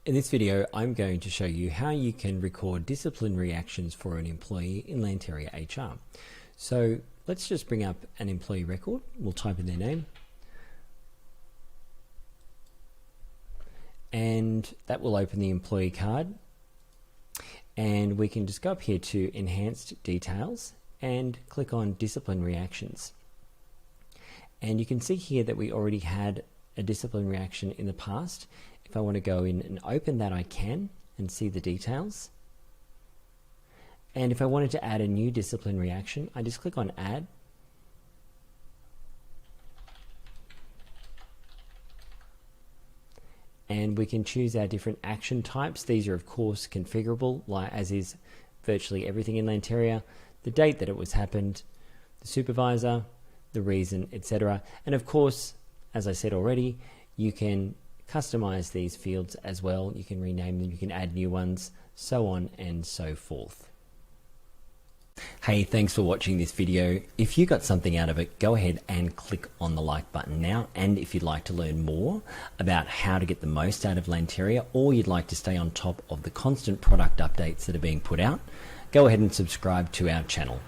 In this video, I'm going to show you how you can record disciplinary actions for an employee in Lanteria HR. So let's just bring up an employee record. We'll type in their name. And that will open the employee card. And we can just go up here to Enhanced Details and click on Disciplinary Actions. And you can see here that we already had a disciplinary action in the past. If I want to go in and open that, I can and see the details. And if I wanted to add a new disciplinary action, I just click on Add. And we can choose our different action types. These are of course configurable, as is virtually everything in Lanteria. The date that it was happened, the supervisor, the reason, etc. And of course, as I said already, you can customize these fields as well. You can rename them, you can add new ones, so on and so forth. Hey, thanks for watching this video. If you got something out of it, go ahead and click on the like button now. And if you'd like to learn more about how to get the most out of Lanteria, or you'd like to stay on top of the constant product updates that are being put out, go ahead and subscribe to our channel.